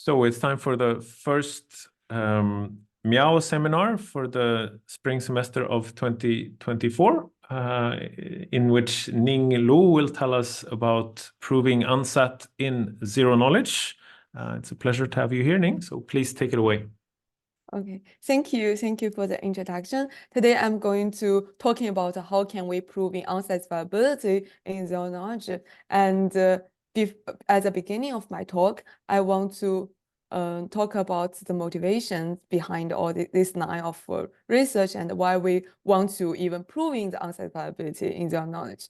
So it's time for the first Meow seminar for the spring semester of 2024, in which Ning Luo will tell us about proving UNSAT in zero knowledge. It's a pleasure to have you here, Ning, so please take it away. Okay, thank you for the introduction. Today I'm going to talking about how can we prove unsatisfiability in zero knowledge. And at the beginning of my talk, I want to talk about the motivations behind all this line of research and why we want to even proving the unsatisfiability in zero knowledge.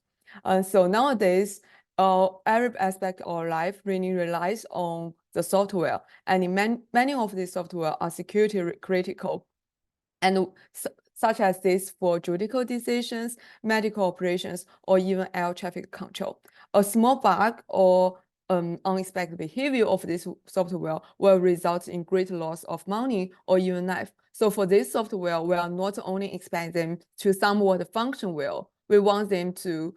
So nowadays, every aspect of our life really relies on the software, and in many of these software are security critical, and such as this for judicial decisions, medical operations, or even air traffic control. A small bug or unexpected behavior of this software will result in great loss of money or even life. So for this software, we are not only expect them to somewhat function well, we want their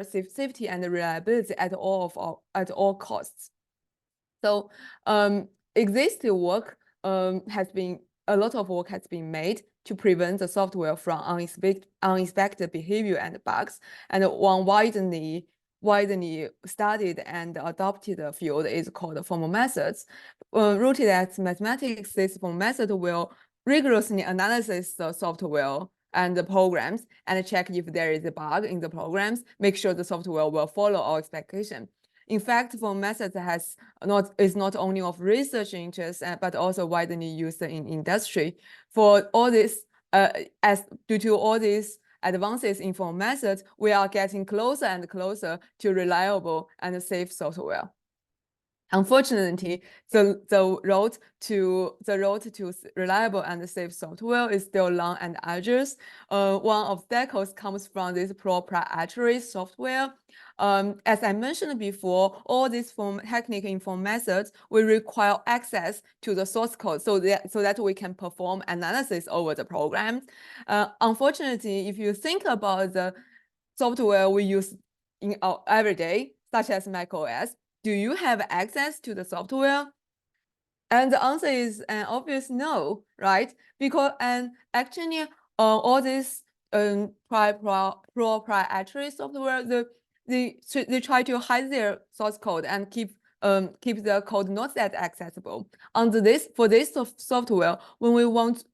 safety and reliability at all costs. So existing work a lot of work has been made to prevent the software from unexpected behavior and bugs. And one widely studied and adopted field is called formal methods. Rooted at mathematics, this formal method will rigorously analyze the software and the programs and check if there is a bug in the programs, make sure the software will follow our expectation. In fact, formal method is not only of research interest, but also widely used in industry. For all this, due to all these advances in formal methods, we are getting closer and closer to reliable and safe software. Unfortunately, the road to reliable and safe software is still long and arduous. One obstacle comes from this proprietary software. As I mentioned before, all these technical informed methods will require access to the source code so that we can perform analysis over the program. Unfortunately, if you think about the software we use in our everyday, such as macOS, do you have access to the software? And the answer is an obvious no, right? Because actually all this proprietary software, they try to hide their source code and keep the code not that accessible. For this software, when we want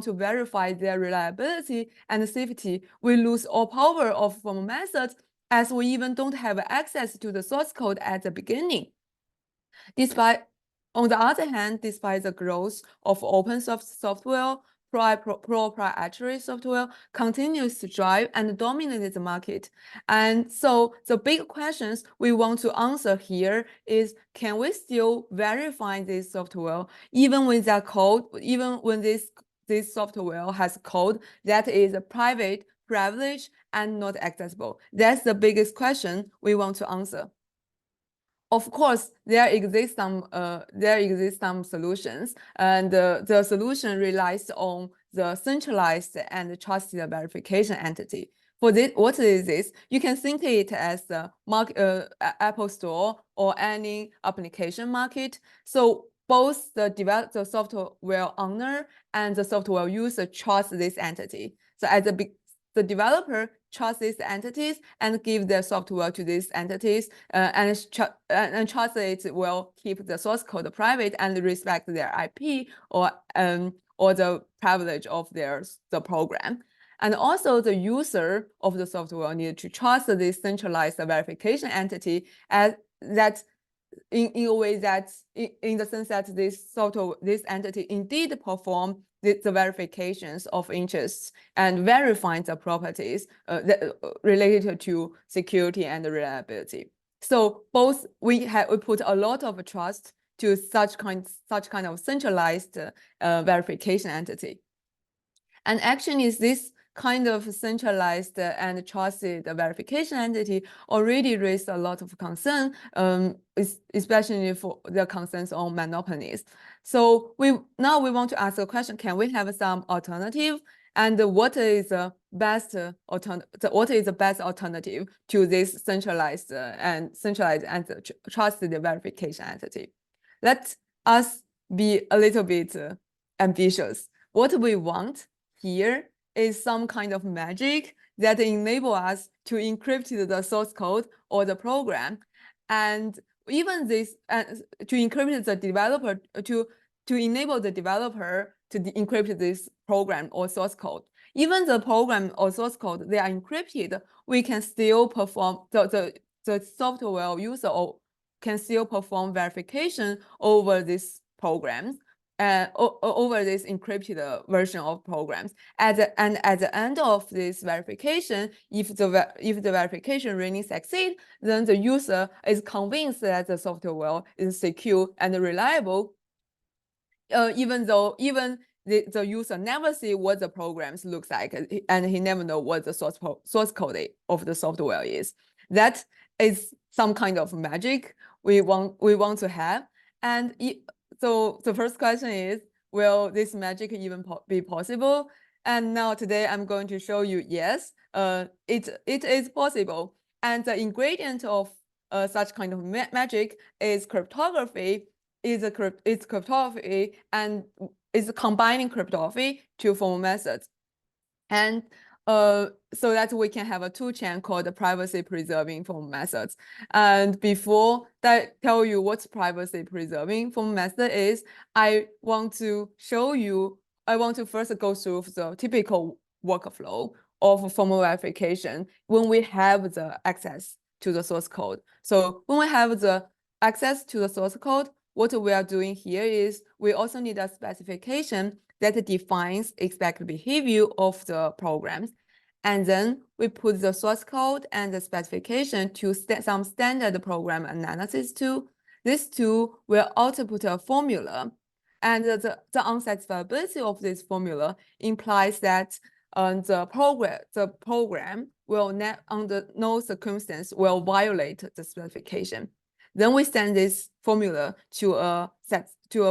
to verify their reliability and safety, we lose all power of formal methods, as we even don't have access to the source code at the beginning. On the other hand, despite the growth of open source software, proprietary software continues to drive and dominate the market. And so the big questions we want to answer here is, can we still verify this software even when this software has code that is private, privileged, and not accessible? That's the biggest question we want to answer. Of course, there exist some solutions, and the solution relies on the centralized and trusted verification entity. For this, what is this? You can think it as the Apple Store or any application market. So both the software owner and the software user trust this entity. So as the developer trusts these entities and give their software to these entities, and trust it will keep the source code private and respect their IP or the privilege of the program. And also the user of the software need to trust this centralized verification entity that in a way that in the sense that this entity indeed perform the verifications of interests and verifying the properties related to security and reliability. So both we put a lot of trust to such kind of centralized verification entity. And actually, this kind of centralized and trusted verification entity already raised a lot of concern, especially for the concerns on monopolies. So now we want to ask a question: can we have some alternative? And what is best what is the best alternative to this centralized and trusted verification entity. Let us be a little bit ambitious. What we want here is some kind of magic that enable us to encrypt the source code or the program, and even this to encrypt the developer to enable the developer to encrypt this program or source code. Even the program or source code, they are encrypted, we can still perform the software user can still perform verification over this program, over this encrypted version of programs. At the end of this verification, if the verification really succeeds, then the user is convinced that the software is secure and reliable, even though the user never see what the programs looks like, and he never know what the source code of the software is. That is some kind of magic we want to have. And so the first question is, will this magic even be possible? And now today I'm going to show you, yes, it is possible. And the ingredient of such kind of magic is cryptography. It's cryptography, and it's combining cryptography to formal methods. And so that we can have a toolchain called the privacy preserving formal methods. And before that tell you what privacy preserving formal method is, I want to first go through the typical workflow of formal verification when we have the access to the source code. So when we have the access to the source code, what we are doing here is we also need a specification that defines expected behavior of the programs. And then we put the source code and the specification to some standard program analysis tool. This tool will output a formula. And the unsatisfiability of this formula implies that the program will under no circumstance will violate the specification. Then we send this formula to a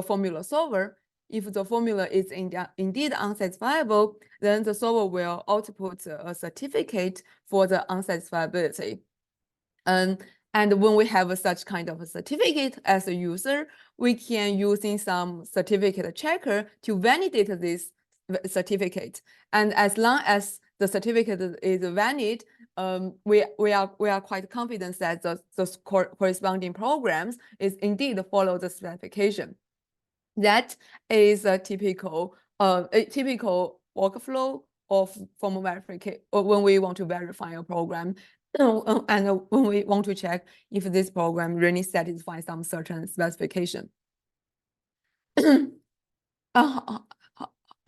formula solver. If the formula is indeed unsatisfiable, then the solver will output a certificate for the unsatisfiability. And when we have such kind of a certificate as a user, we can using some certificate checker to validate this certificate. And as long as the certificate is valid, we are quite confident that the corresponding programs is indeed follow the specification. That is a typical workflow of formal verification when we want to verify a program, and when we want to check if this program really satisfies some certain specification.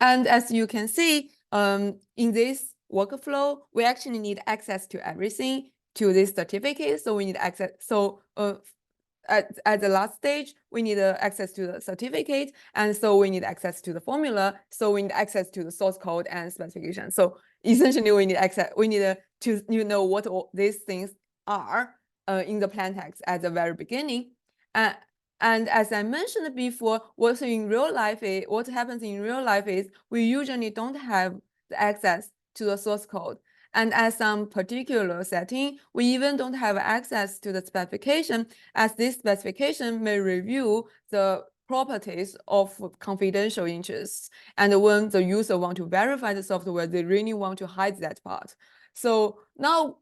And as you can see, in this workflow, we actually need access to everything, to this certificate. So we need access. So at the last stage, we need access to the certificate, and so we need access to the formula. So we need access to the source code and specification. So essentially, we need access. We need to know what all these things are in the plaintext at the very beginning. And as I mentioned before, what happens in real life is we usually don't have the access to the source code. And at some particular setting, we even don't have access to the specification, as this specification may review the properties of confidential interests. And when the user want to verify the software, they really want to hide that part. So now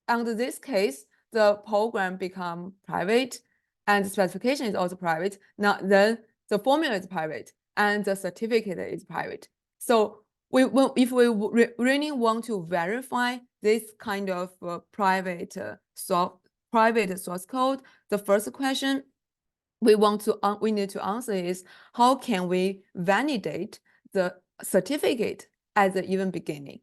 under this case, the program become private, and the specification is also private. Now then the formula is private and the certificate is private. So if we really want to verify this kind of private source code, the first question we need to answer is, how can we validate the certificate at the even beginning?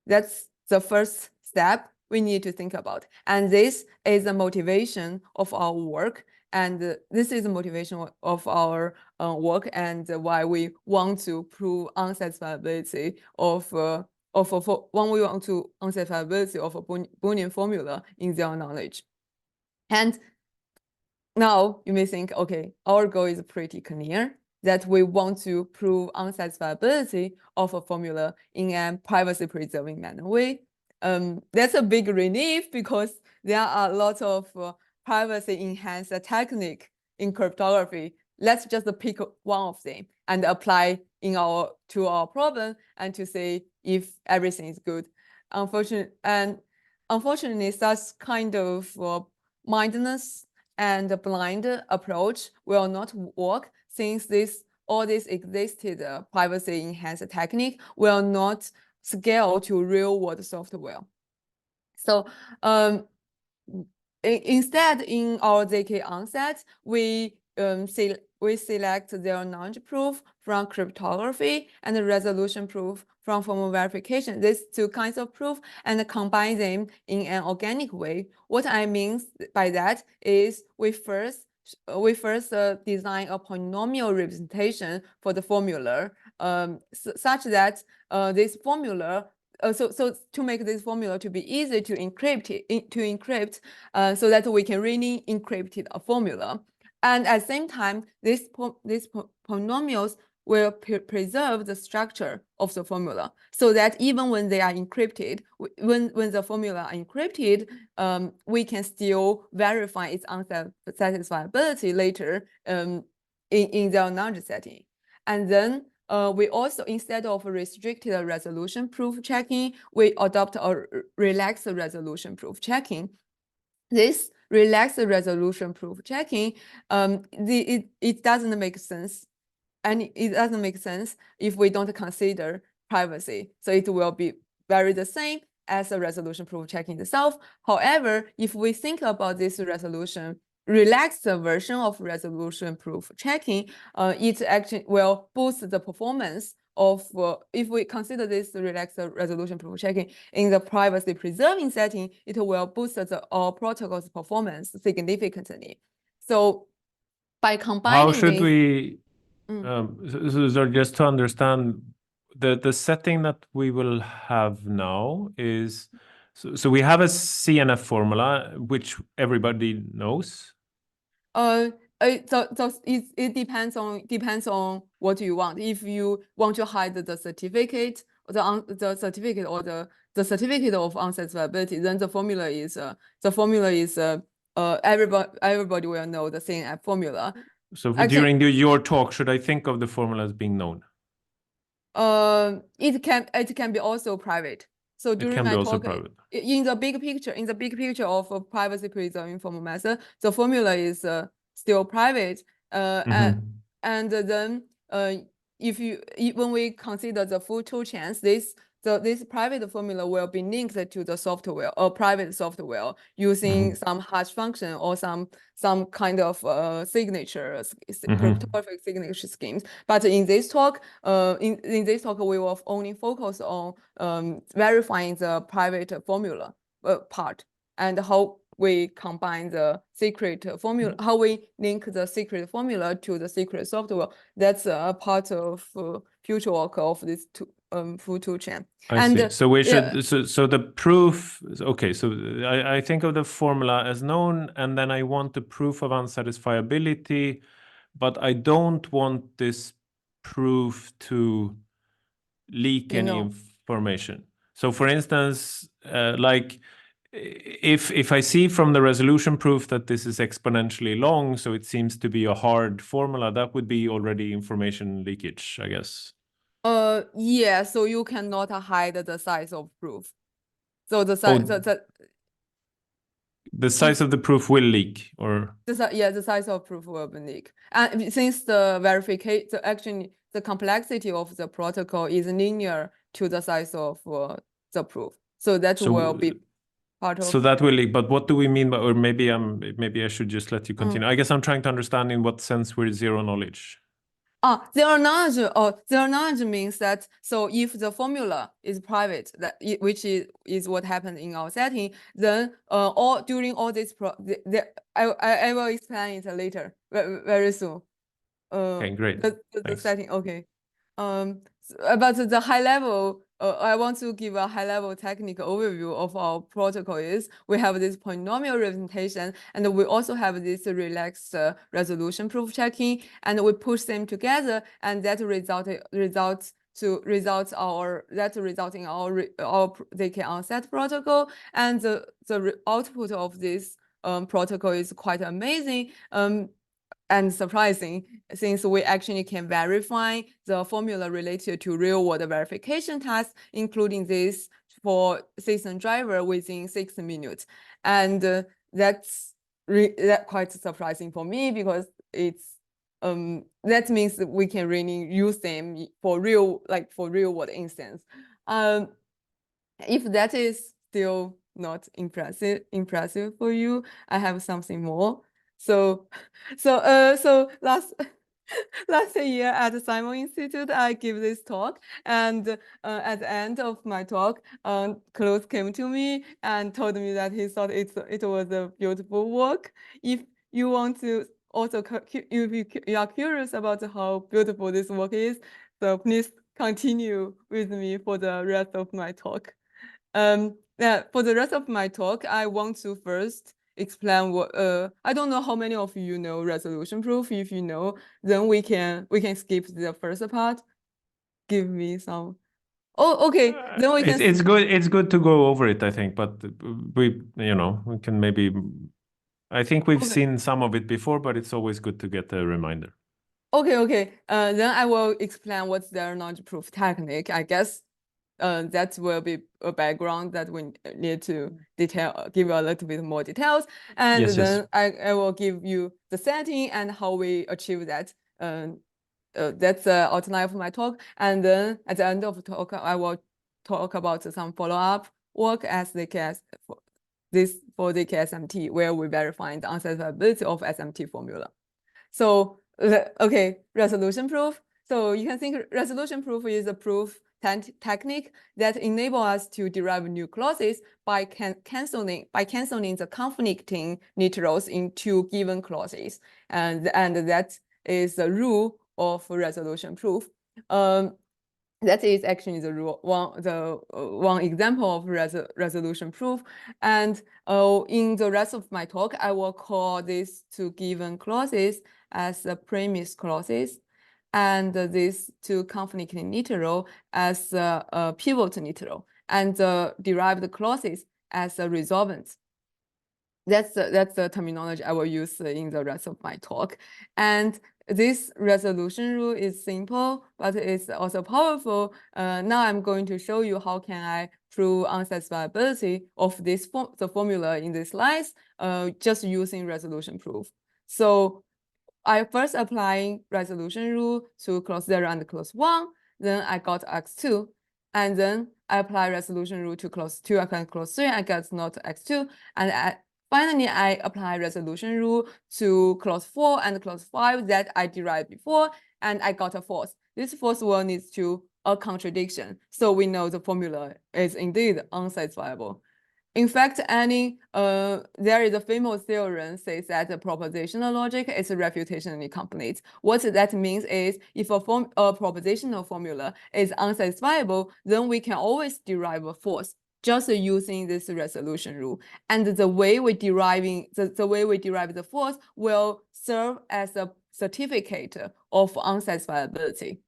That's the first step we need to think about. And this is the motivation of our work. And this is the motivation of our work, and why we want to prove unsatisfiability of a Boolean formula in zero knowledge. And now you may think, okay, our goal is pretty clear. that we want to prove unsatisfiability of a formula in a privacy-preserving manner. That's a big relief because there are a lot of privacy-enhanced technique in cryptography. Let's just pick one of them and apply to our problem and to see if everything is good. Unfortunately, such kind of mindless and blind approach will not work since all this existed privacy enhanced technique will not scale to real world software. So instead, in our ZKUNSAT, we select zero-knowledge proof from cryptography and the resolution proof from formal verification. These two kinds of proof and combine them in an organic way. What I mean by that is we first design a polynomial representation for the formula, such that this formula. So to make this formula to be easy to encrypt, so that we can really encrypt a formula. And at the same time, these polynomials will preserve the structure of the formula, so that even when they are encrypted, when the formula are encrypted, we can still verify its unsatisfiability later in the knowledge setting. And then we also, instead of restricted resolution proof checking, we adopt a relaxed resolution proof checking. This relaxed resolution proof checking, it doesn't make sense. And it doesn't make sense if we don't consider privacy. So it will be very the same as a resolution proof checking itself. However, if we think about this relaxed version of resolution proof checking, it actually will boost the performance of, if we consider this relaxed resolution proof checking in the privacy preserving setting, it will boost our protocol's performance significantly. So by combining how should we, so just to understand, the setting that we will have now is, so we have a CNF formula, which everybody knows. So it depends on what you want. If you want to hide the certificate, the certificate of unsatisfiability, then the formula is everybody will know the CNF formula. So during your talk, should I think of the formula as being known? It can be also private. So during my talk, in the big picture of a privacy preserving formal method, the formula is still private. And then when we consider the full two chains, this private formula will be linked to the software or private software using some hash function or some kind of signature, cryptographic signature schemes. But in this talk, we will only focus on verifying the private formula part and how we combine the secret formula, how we link the secret formula to the secret software. That's a part of future work of this full two chain. I see. So we should, so the proof, okay, so I think of the formula as known, and then I want the proof of unsatisfiability, but I don't want this proof to leak any information. So for instance, like if I see from the resolution proof that this is exponentially long, so it seems to be a hard formula, that would be already information leakage, I guess. Yeah, so you cannot hide the size of proof. So the size, the size of the proof will leak, or the size of proof will be leak. And since the verification, actually the complexity of the protocol is linear to the size of the proof, so that will be part of. So that will leak. But what do we mean by, or maybe I should just let you continue. I guess I'm trying to understand in what sense we're zero knowledge. Zero knowledge means that, so if the formula is private, which is what happened in our setting, then during all this I will explain it later, very soon. Okay, great. The setting, okay. But the high level, I want to give a high level technical overview of our protocol is we have this polynomial representation, and we also have this relaxed resolution proof checking, and we push them together, and that results in our ZKUNSAT protocol, and the output of this protocol is quite amazing. And surprising, since we actually can verify the formula related to real-world verification tasks, including this for system driver within 6 minutes. And that's quite surprising for me, because it's that means that we can really use them for real-world instance. If that is still not impressive for you, I have something more. So last year at the Simon Institute, I give this talk, and at the end of my talk, Klaus came to me and told me that he thought it was a beautiful work. If you want to also, if you are curious about how beautiful this work is, so please continue with me for the rest of my talk. Yeah, for the rest of my talk, I want to first explain what I don't know how many of you know resolution proof. If you know, then we can skip the first part. Give me some. Oh, okay. Then we can. It's good to go over it, I think, but we can maybe. I think we've seen some of it before, but it's always good to get a reminder. Okay. Then I will explain what's the knowledge proof technique. I guess that will be a background that we need to give you a little bit more details. And then I will give you the setting and how we achieve that. That's the outline of my talk. And then at the end of the talk, I will talk about some follow-up work as for the KSMT, where we verify the unsatisfiability of SMT formula. So, okay, resolution proof. So you can think resolution proof is a proof technique that enable us to derive new clauses by canceling the conflicting literals in two given clauses, and that is the rule of resolution proof. That is actually the one example of resolution proof. And in the rest of my talk, I will call these two given clauses as the premise clauses, and these two conflicting literal as a pivot literal, and the derived clauses as a resolvent. That's the terminology I will use in the rest of my talk. And this resolution rule is simple, but it's also powerful. Now I'm going to show you how can I prove unsatisfiability of the formula in this slides, just using resolution proof. So I first applying resolution rule to clause 0 and clause 1, then I got x2, and then I apply resolution rule to clause 2 and clause 3, I got not x2, and finally I apply resolution rule to clause 4 and clause 5 that I derived before, and I got a false. This false one is to a contradiction, so we know the formula is indeed unsatisfiable. In fact, there is a famous theorem says that the propositional logic is refutationally complete. What that means is if a propositional formula is unsatisfiable, then we can always derive a false just using this resolution rule. And the way we derive the false will serve as a certificate of unsatisfiability.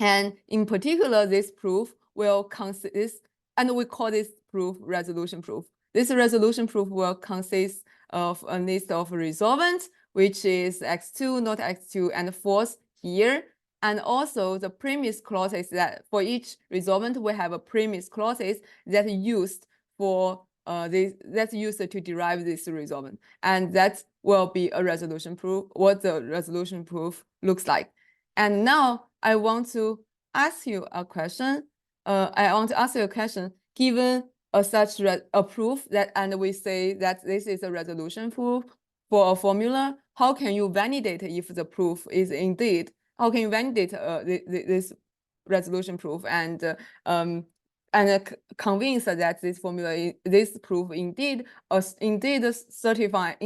And in particular, this proof will consist, and we call this proof resolution proof. This resolution proof will consist of a list of resolvents, which is x2, not x2, and false here. And also the premise clauses that for each resolvent, we have a premise clauses that used for that's used to derive this resolvent. And that will be a resolution proof, what the resolution proof looks like. And now I want to ask you a question. Given such a proof that, and we say that this is a resolution proof for a formula, how can you validate if the proof is indeed? How can you validate this resolution proof and convince that this formula, this proof indeed certifies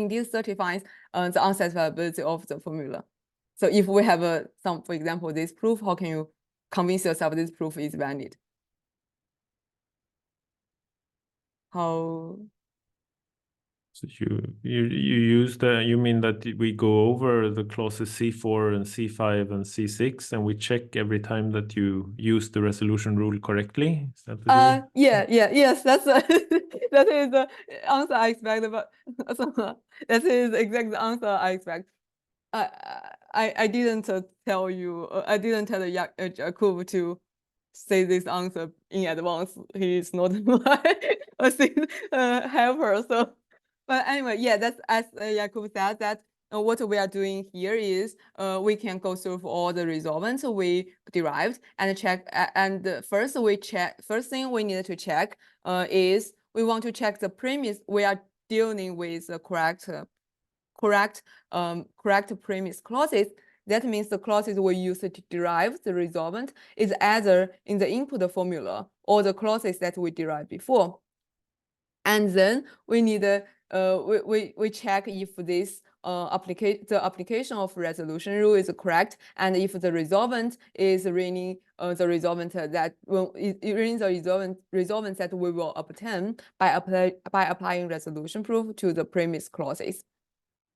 the unsatisfiability of the formula? So if we have for example, this proof, how can you convince yourself this proof is valid. How? So you use you mean that we go over the clauses C4 and C5 and C6 and we check every time that you use the resolution rule correctly? Is that what Yes, that's that is the answer I expect, but that is exactly the answer I expect. I didn't tell you. I didn't tell Jakub to say this answer in advance. He is not my helper. So, but anyway, yeah, that's as Jakub said that what we are doing here is we can go through all the resolvents we derived and check. And first thing we need to check is we want to check the premise we are dealing with the correct premise clauses. That means the clauses we use to derive the resolvent is either in the input formula or the clauses that we derived before. And then we need we check if this the application of resolution rule is correct, and if the resolvent is really the resolvent that the resolvent that we will obtain by applying resolution proof to the premise clauses.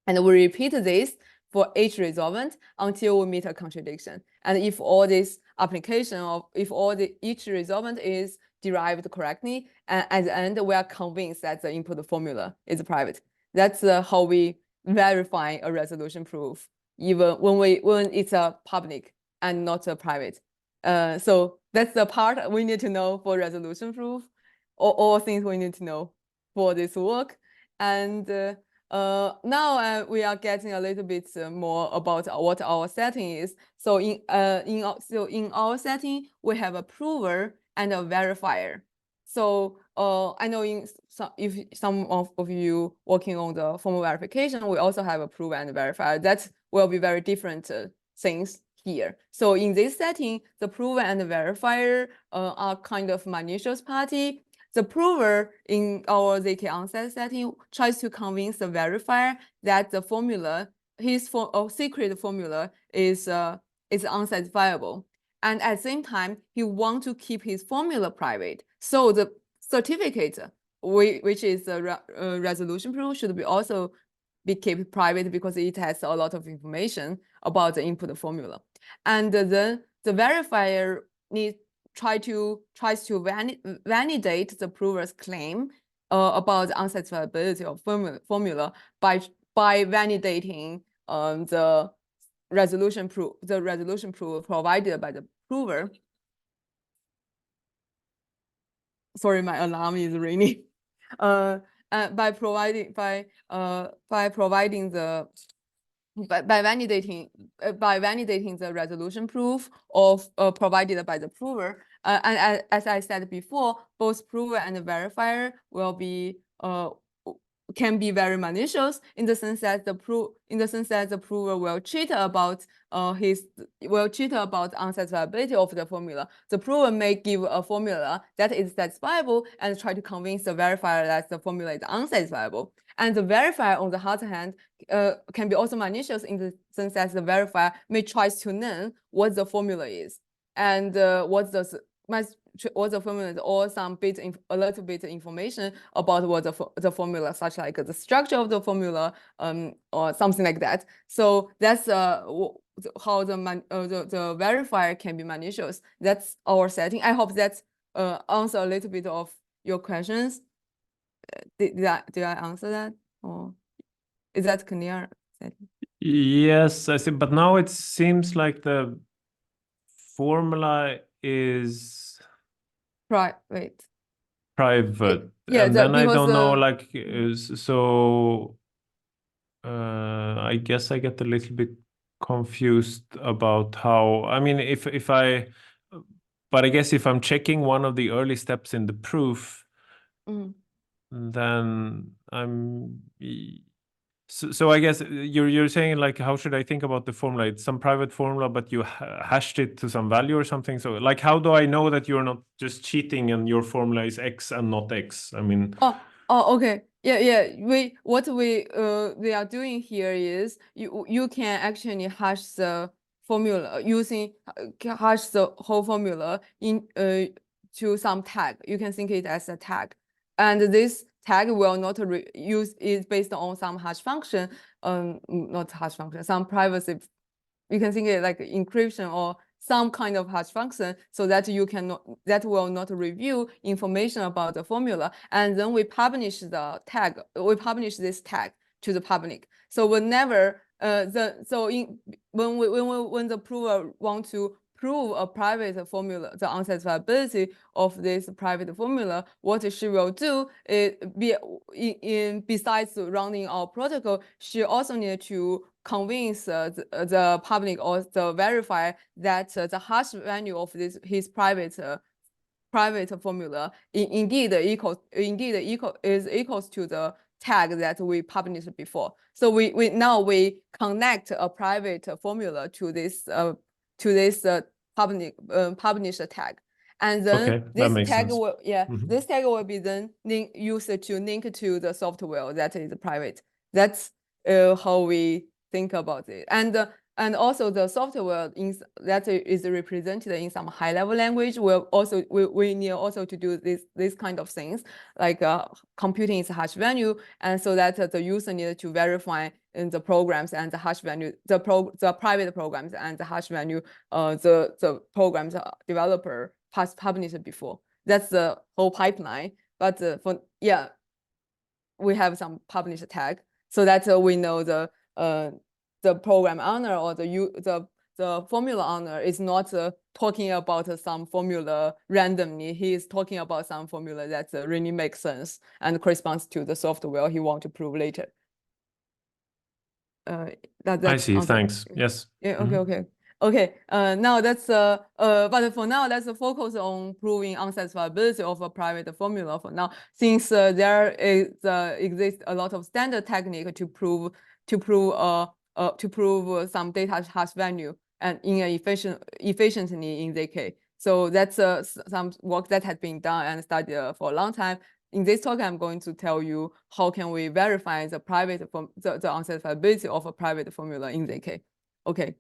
And we repeat this for each resolvent until we meet a contradiction. And if all this application of each resolvent is derived correctly, and at the end we are convinced that the input formula is private. That's how we verify a resolution proof, even when it's a public and not a private. So that's the part we need to know for resolution proof, or all things we need to know for this work. And now we are getting a little bit more about what our setting is. So in our setting, we have a prover and a verifier. So I know if some of you working on the formal verification, we also have a prover and a verifier. That will be very different things here. So in this setting, the prover and the verifier are kind of malicious party. The prover in our ZKUNSAT setting tries to convince the verifier that the formula, his secret formula is unsatisfiable. And at the same time, he wants to keep his formula private. So the certificate, which is the resolution proof, should be also be kept private because it has a lot of information about the input formula. And then the verifier tries to validate the prover's claim about the unsatisfiability of formula by validating the resolution proof provided by the prover. Sorry, my alarm is ringing. By validating the resolution proof of provided by the prover, and as I said before, both prover and verifier will be can be very malicious in the sense that the prover will cheat about unsatisfiability of the formula. The prover may give a formula that is satisfiable and try to convince the verifier that the formula is unsatisfiable. And the verifier, on the other hand, can be also malicious in the sense that the verifier may try to learn what the formula is and what the formula is, or a little bit information about what the formula, such like the structure of the formula, or something like that. So that's how the verifier can be malicious. That's our setting. I hope that answer a little bit of your questions. Did I answer that, or is that clear? Yes, I see. But now it seems like the formula is private. Yeah, and then I don't know, like, so I guess I get a little bit confused about how, I mean, but I guess if I'm checking one of the early steps in the proof, then so I guess you're saying, like, how should I think about the formula? It's some private formula, but you hashed it to some value or something. So, like, how do I know that you're not just cheating and your formula is X and not X? I mean. Oh, okay. Yeah. What we are doing here is you can actually hash the formula using hash the whole formula in to some tag. You can think it as a tag, and this tag will not use is based on some hash function. Not hash function, some privacy. You can think it like encryption or some kind of hash function, so that you cannot, that will not review information about the formula. And then we publish the tag. We publish this tag to the public. So whenever when the prover want to prove a private formula, the unsatisfiability of this private formula, what she will do is besides running our protocol, she also need to convince the public or the verifier that the hash value of his private formula indeed is equals to the tag that we published before. So we now connect a private formula to this published tag. And then this tag will this tag will be then used to link to the software that is private. That's how we think about it. And also the software that is represented in some high-level language will also we need also to do this kind of things, like computing its hash value, and so that the user needs to verify in the programs and the hash value, the private programs and the hash value the programs developer published before. That's the whole pipeline. But we have some published tag so that we know the program owner or the formula owner is not talking about some formula randomly. He is talking about some formula that really makes sense and corresponds to the software he want to prove later. I see. Thanks. Yes. Yeah. Okay. Now that's but for now let's focus on proving unsatisfiability of a private formula for now, since there exists a lot of standard technique to prove some data hash value and in a efficiently in ZK. So that's some work that has been done and studied for a long time. In this talk, I'm going to tell you how can we verify the unsatisfiability of a private formula in ZK. Okay.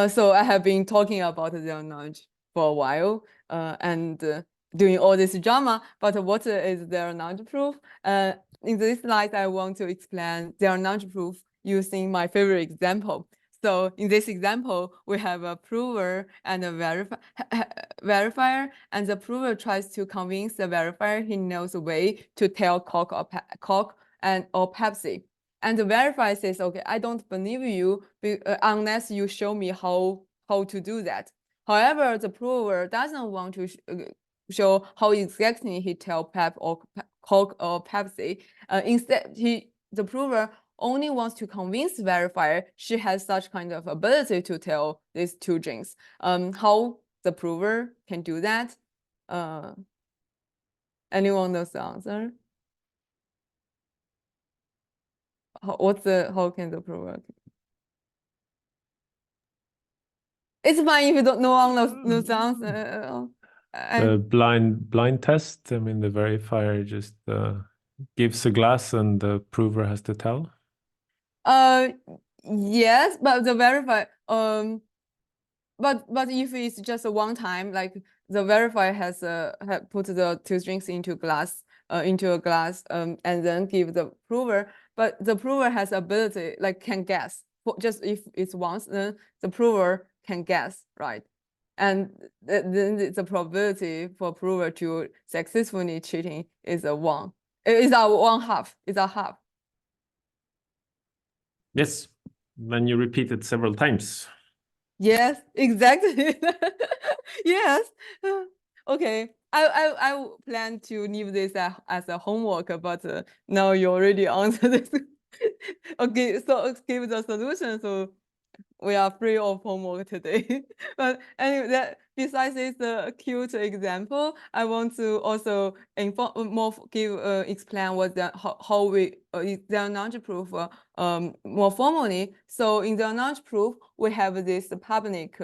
So I have been talking about zero knowledge for a while and doing all this drama, but what is zero knowledge proof? In this slide, I want to explain zero knowledge proof using my favorite example. So in this example, we have a prover and a verifier, and the prover tries to convince the verifier he knows a way to tell Coke or Pepsi. And the verifier says, okay, I don't believe you unless you show me how to do that. However, the prover doesn't want to show how exactly he tell Pep or Coke or Pepsi. Instead, the prover only wants to convince the verifier she has such kind of ability to tell these two drinks. How the prover can do that? Anyone knows the answer? How can the prover? It's fine if you don't know the answer. The blind test. I mean, the verifier just gives a glass, and the prover has to tell. Yes, but the verifier but if it's just a one time, like the verifier has put the two drinks into a glass and then give the prover, but the prover has ability, like can guess. Just if it's once, then the prover can guess, right? And then the probability for prover to successfully cheating is a 1. It's a 1/2. It's a half. Yes, when you repeat it several times. Yes, exactly. Yes. Okay. I plan to leave this as a homework, but now you already answered this. Okay, so give the solution. So we are free of homework today. But anyway, besides this cute example, I want to also explain what how we zero knowledge proof more formally. So in zero knowledge proof, we have this public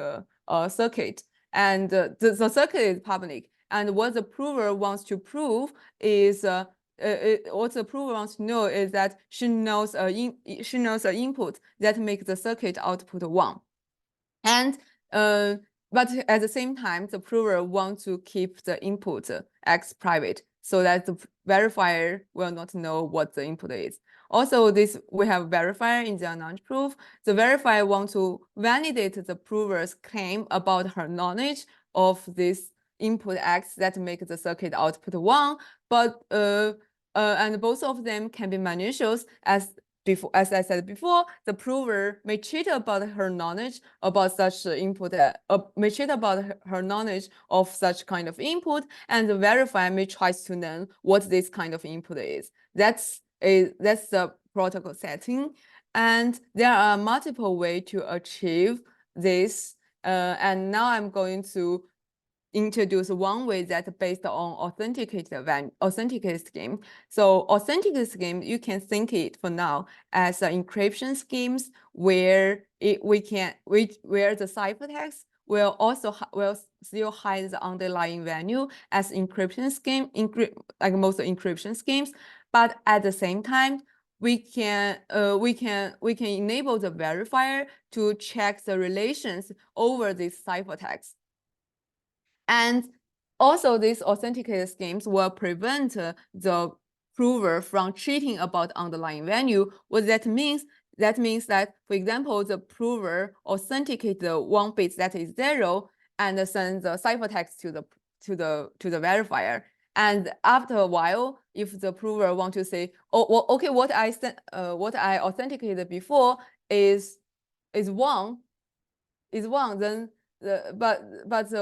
circuit, and the circuit is public. And what the prover wants to prove is what the prover wants to know is that she knows an input that makes the circuit output 1. And but at the same time, the prover wants to keep the input X private so that the verifier will not know what the input is. Also, we have verifier in the unknown proof. The verifier wants to validate the prover's claim about her knowledge of this input X that makes the circuit output 1, but and both of them can be malicious as I said before, the prover may cheat about her knowledge about such input, may cheat about her knowledge of such kind of input, and the verifier may try to learn what this kind of input is. That's the protocol setting, and there are multiple ways to achieve this. And now I'm going to introduce one way that's based on authenticated scheme. So authenticated scheme, you can think it for now as encryption schemes where where the ciphertext will still hide the underlying value as encryption scheme, like most encryption schemes. But at the same time, we can enable the verifier to check the relations over this ciphertext. And also, these authenticated schemes will prevent the prover from cheating about underlying value. What that means? That means that, for example, the prover authenticates the 1 bit that is 0 and sends the ciphertext to the verifier. And after a while, if the prover want to say, oh, well, okay, what I authenticated before is 1, then but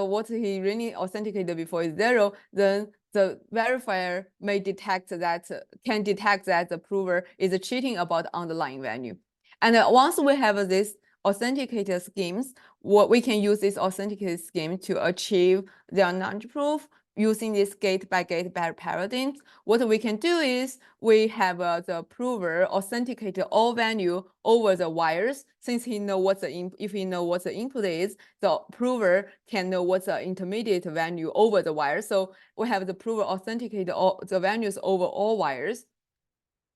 what he really authenticated before is 0, then the verifier may can detect that the prover is cheating about underlying value. And once we have this authenticated schemes, we can use this authenticated scheme to achieve the unknown proof using this gate-by-gate paradigm. What we can do is we have the prover authenticate all value over the wires. Since he know if he know what the input is, the prover can know what's the intermediate value over the wire. So we have the prover authenticate all the values over all wires,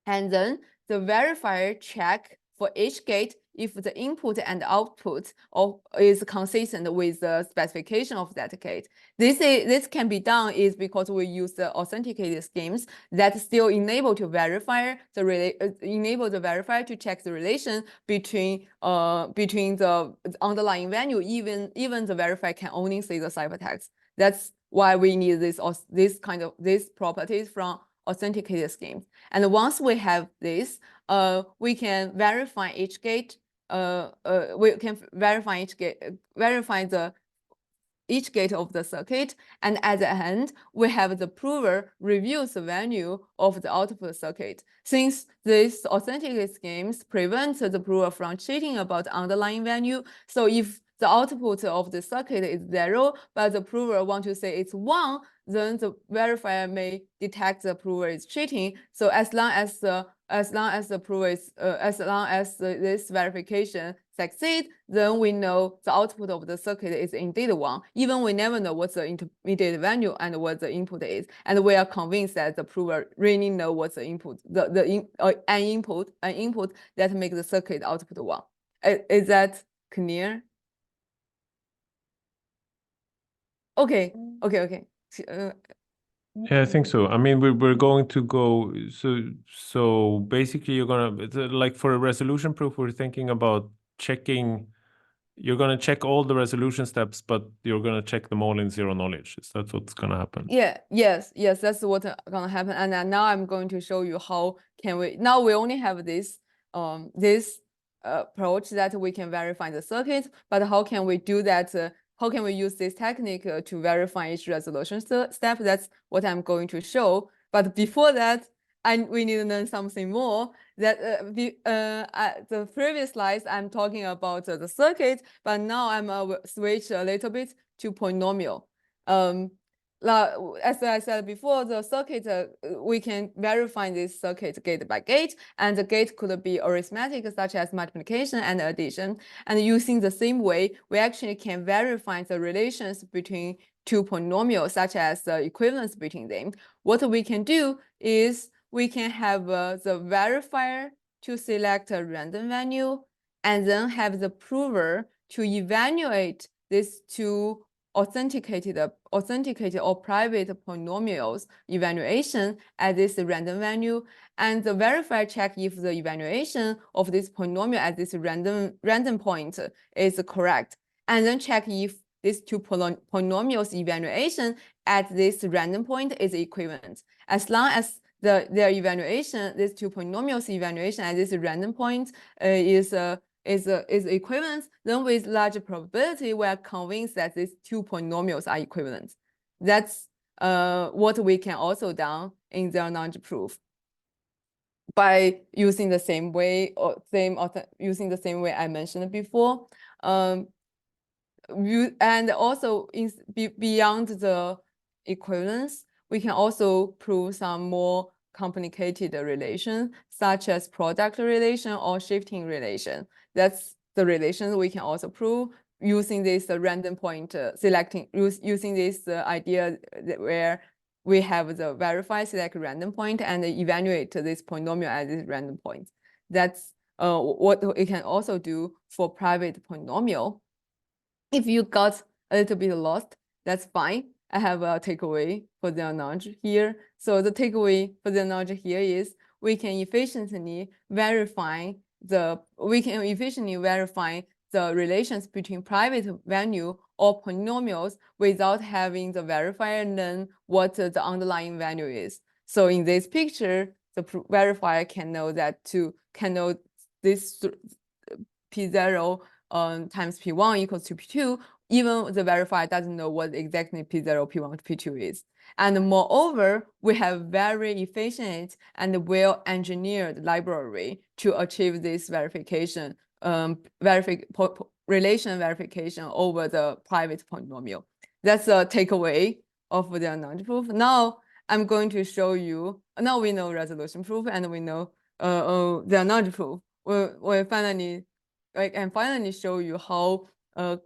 and then the verifier check for each gate if the input and output is consistent with the specification of that gate. This can be done is because we use the authenticated schemes that still enable the verifier to check the relation between the underlying value. Even the verifier can only see the ciphertext. That's why we need these properties from authenticated schemes. And once we have this, we can verify each gate. We can verify each gate of the circuit, and at the end, we have the prover reviews the value of the output circuit. Since these authenticated schemes prevent the prover from cheating about underlying value, so if the output of the circuit is 0, but the prover want to say it's 1, then the verifier may detect the prover is cheating. So as long as this verification succeed, then we know the output of the circuit is indeed 1. Even we never know what the intermediate value and what the input is, and we are convinced that the prover really know what's the input, an input that makes the circuit output 1. Is that clear? Okay. Yeah, I think so. I mean, we're going to go, so basically you're gonna, like for a resolution proof, we're thinking about you're gonna check all the resolution steps, but you're gonna check them all in zero knowledge. Is that what's gonna happen? Yes, that's what's gonna happen. And now I'm going to show you how now we only have this approach that we can verify the circuit, but how can we do that? How can we use this technique to verify each resolution step? That's what I'm going to show. But before that, we need to learn something more. That the previous slides, I'm talking about the circuit, but now I'm switch a little bit to polynomial. As I said before, the circuit, we can verify this circuit gate by gate, and the gate could be arithmetic, such as multiplication and addition. And using the same way, we actually can verify the relations between two polynomials, such as the equivalence between them. What we can do is we can have the verifier to select a random value, and then have the prover to evaluate these two authenticated or private polynomials evaluation at this random value, and the verifier check if the evaluation of this polynomial at this random point is correct, and then check if these two polynomials evaluation at this random point is equivalent. As long as their evaluation, these two polynomials evaluation at this random point is equivalent, then with large probability, we are convinced that these two polynomials are equivalent. That's what we can also do in the knowledge proof by using the same way using the same way I mentioned before. And also beyond the equivalence, we can also prove some more complicated relation, such as product relation or shifting relation. That's the relation we can also prove using this random point using this idea where we have the verify select random point and evaluate this polynomial at this random point. That's what we can also do for private polynomial. If you got a little bit lost, that's fine. I have a takeaway for the knowledge here. So the takeaway for the knowledge here is we can efficiently verify the relations between private value or polynomials without having the verifier learn what the underlying value is. So in this picture, the verifier can know this P0 times P1 equals to P2, even the verifier doesn't know what exactly P0, P1, P2 is. And moreover, we have very efficient and well-engineered library to achieve this verification, relation verification over the private polynomial. That's a takeaway of the knowledge proof. Now I'm going to show you, now we know resolution proof and we know the knowledge proof. I can finally show you how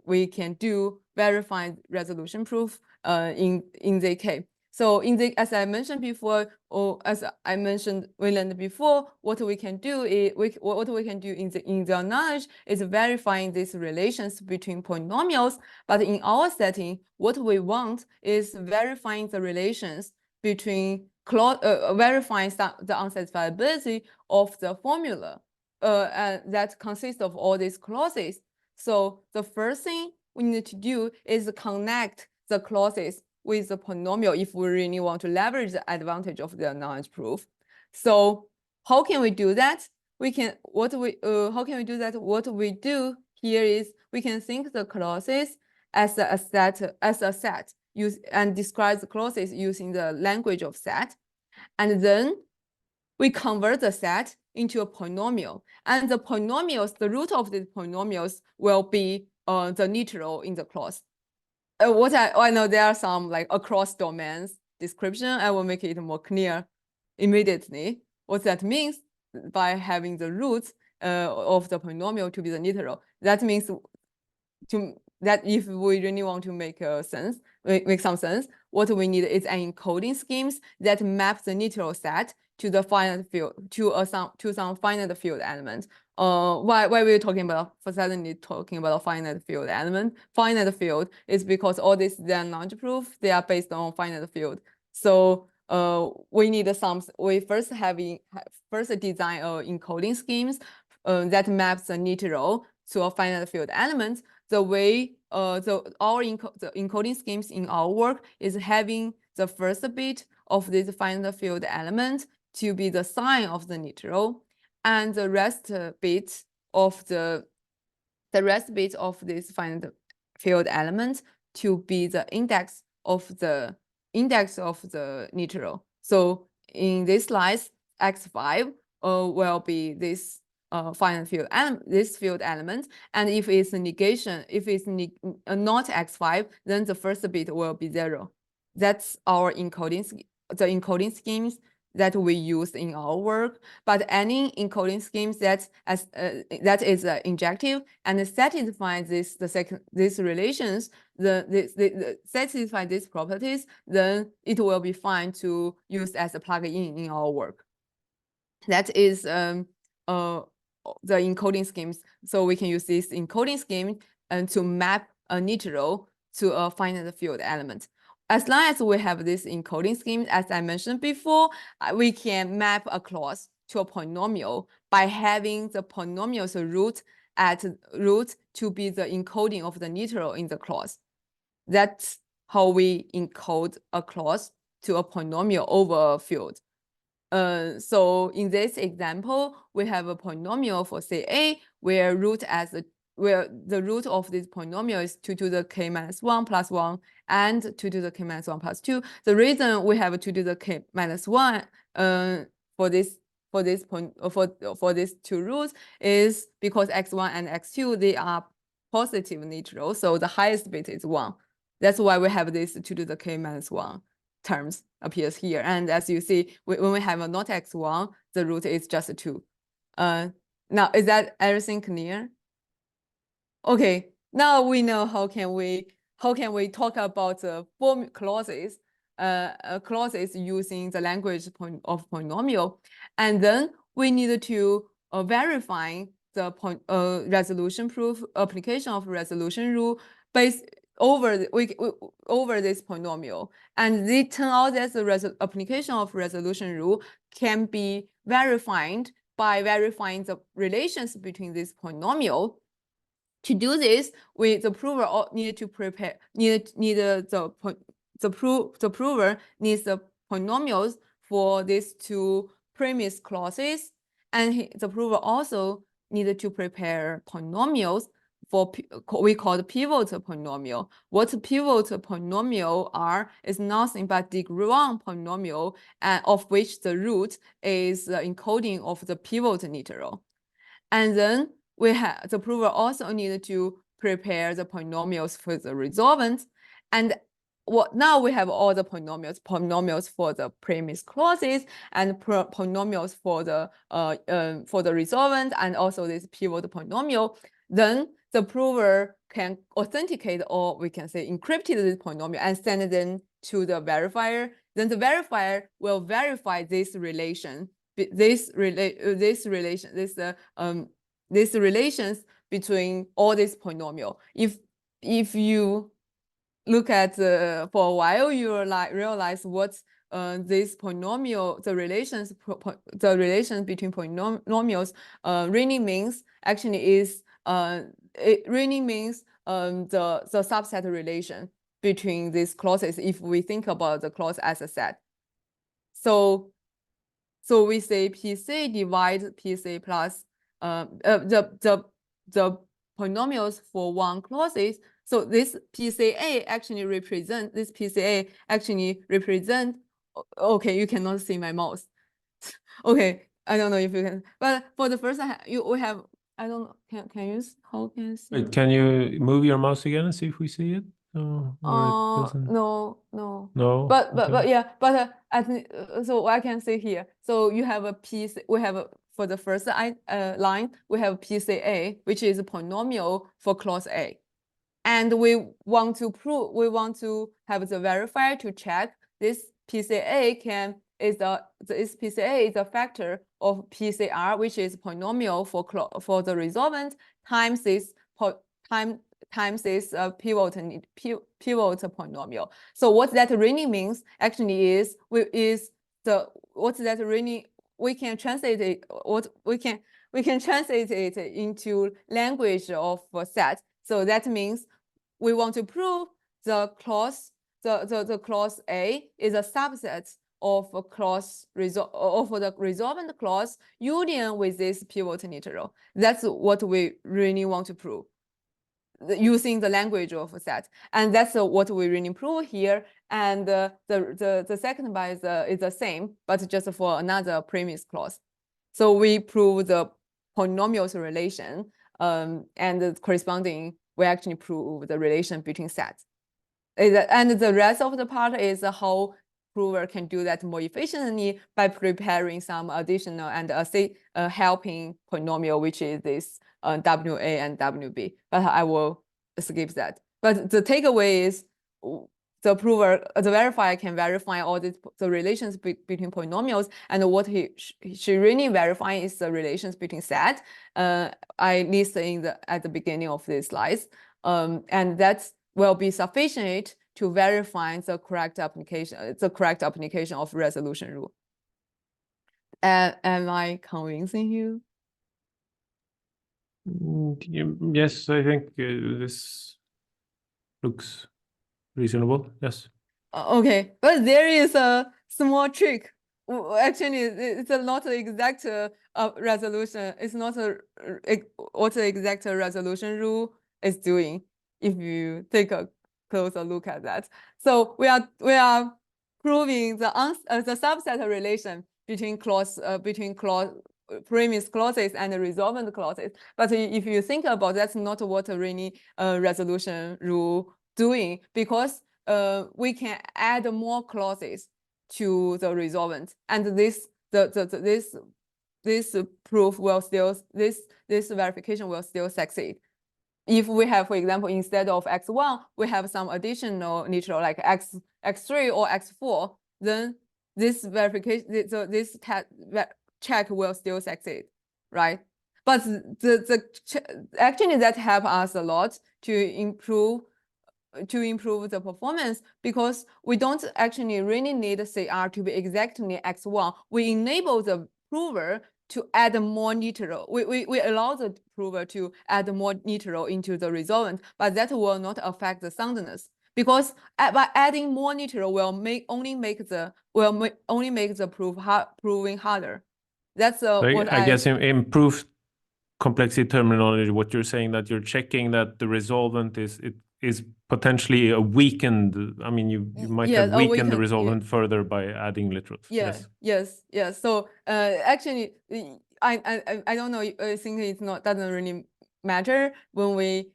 we can do verified resolution proof in ZK. So as I mentioned before, or as I mentioned, we learned before, what we can do is in the knowledge is verifying these relations between polynomials. But in our setting, what we want is verifying the relations between verifying the unsatisfiability of the formula that consists of all these clauses. So the first thing we need to do is connect the clauses with the polynomial if we really want to leverage the advantage of the knowledge proof. So how can we do that? How can we do that? What we do here is we can think the clauses as a set and describe the clauses using the language of set. And then we convert the set into a polynomial. And the polynomials, the root of the polynomials will be the neutral in the clause. I know there are some like across domains description. I will make it more clear immediately. What that means by having the roots of the polynomial to be the neutral. That means that if we really want to make some sense, what we need is an encoding schemes that maps the neutral set to the finite field to some finite field element. Why we're suddenly talking about a finite field element? Finite field is because all these knowledge proof, they are based on finite field. So we need we first design encoding schemes that maps the neutral to a finite field element. The way the encoding schemes in our work is having the first bit of this finite field element to be the sign of the neutral, and the rest bit of this finite field element to be the index of the neutral. So in this slice, x5 will be this finite field field element, and if it's negation, if it's not x5, then the first bit will be 0. That's our encoding schemes that we use in our work. But any encoding schemes that is injective and satisfies these relations, satisfy these properties, then it will be fine to use as a plugin in our work. That is the encoding schemes. So we can use this encoding scheme and to map a neutral to a finite field element. As long as we have this encoding scheme, as I mentioned before, we can map a clause to a polynomial by having the polynomial's root to be the encoding of the neutral in the clause. That's how we encode a clause to a polynomial over a field. So in this example, we have a polynomial for say A, where the root of this polynomial is 2 to the k minus 1 plus 1 and 2 to the k minus 1 plus 2. The reason we have 2 to the k minus 1 for these two roots is because x1 and x2, they are positive neutral, so the highest bit is 1. That's why we have this 2 to the k minus 1 terms appears here. And as you see, when we have a not x1, the root is just 2. Now, is that everything clear? Okay, now we know how can we talk about the form clauses using the language of polynomial, and then we need to verify the resolution proof application of resolution rule based over this polynomial, and it turns out that the application of resolution rule can be verified by verifying the relations between this polynomial. To do this, the prover needs to prepare the prover needs the polynomials for these two premise clauses, and the prover also needed to prepare polynomials for we call the pivot polynomial. What pivot polynomial are is nothing but degree 1 polynomial, of which the root is the encoding of the pivot neutral. And then the prover also needed to prepare the polynomials for the resolvent. And now we have all the polynomials for the premise clauses and polynomials for the resolvent and also this pivot polynomial. Then the prover can authenticate, or we can say encrypt this polynomial and send them to the verifier. Then the verifier will verify this relation, these relations between all these polynomial. If you look at for a while, you will realize what's this polynomial, the relations between polynomials really means actually is it really means the subset relation between these clauses if we think about the clause as a set. So we say PC divide PC plus the polynomials for one clauses. So this PCA actually represent okay, you cannot see my mouse. Okay, I don't know if you can, but for the first we have, I don't know, can you, how can you see? Wait, can you move your mouse again and see if we see it? No. No. But yeah, but I think so I can see here. So you have a PC. We have for the first line, we have PCA, which is a polynomial for clause A, and we want to have the verifier to check this PCA this PCA is a factor of PCR, which is polynomial for the resolvent times this pivot polynomial. So what that really means actually is we can translate it into language of set. So that means we want to prove the clause A is a subset of a clause of the resolvent clause union with this pivot neutral. That's what we really want to prove using the language of a set, and that's what we really prove here. And the second part is the same, but just for another premise clause. So we prove the polynomials relation, and the corresponding we actually prove the relation between sets. And the rest of the part is how prover can do that more efficiently by preparing some additional and helping polynomial, which is this WA and WB. But I will skip that. But the takeaway is the verifier can verify all the relations between polynomials, and what she really verify is the relations between set. I listed at the beginning of this slides. And that will be sufficient to verify the correct application of resolution rule. Am I convincing you? Yes, I think this looks reasonable. Yes. Okay, but there is a small trick. Actually, it's not the exact resolution. It's not what the exact resolution rule is doing. If you take a closer look at that, so we are proving the subset relation between premise clauses and resolvent clauses. But if you think about that's not what really resolution rule doing, because we can add more clauses to the resolvent, and this proof will still this verification will still succeed. If we have, for example, instead of x1, we have some additional neutral like x3 or x4, then this verification, this check will still succeed, right? But actually that helps us a lot to improve the performance, because we don't actually really need CR to be exactly x1. We enable the prover to add more neutral. We allow the prover to add more neutral into the resolvent, but that will not affect the soundness, because by adding more neutral will only make the proving harder. That's what I guess improved complexity terminology. What you're saying, that you're checking that the resolvent is potentially a weakened. I mean, you might have weakened the resolvent further by adding literals. Yes. So actually, I don't know. I think doesn't really matter when we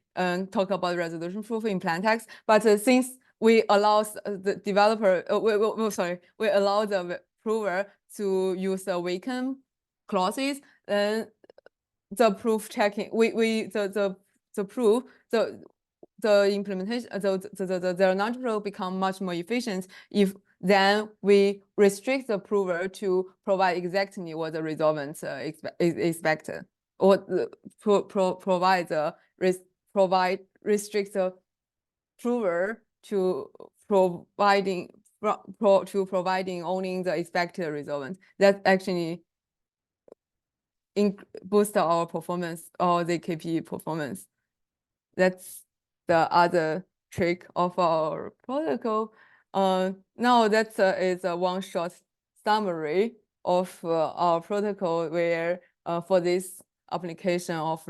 talk about resolution proof in plain text. But since we allow the developer, we allow the prover to use the weakened clauses, then the proof checking, the implementation, the non-proof become much more efficient if then we restrict the prover to provide exactly what the resolvent is expected, or restrict the prover to providing only the expected resolvent. That actually boost our performance, or the KPE performance. That's the other trick of our protocol. Now that is a one-shot summary of our protocol, where for this application of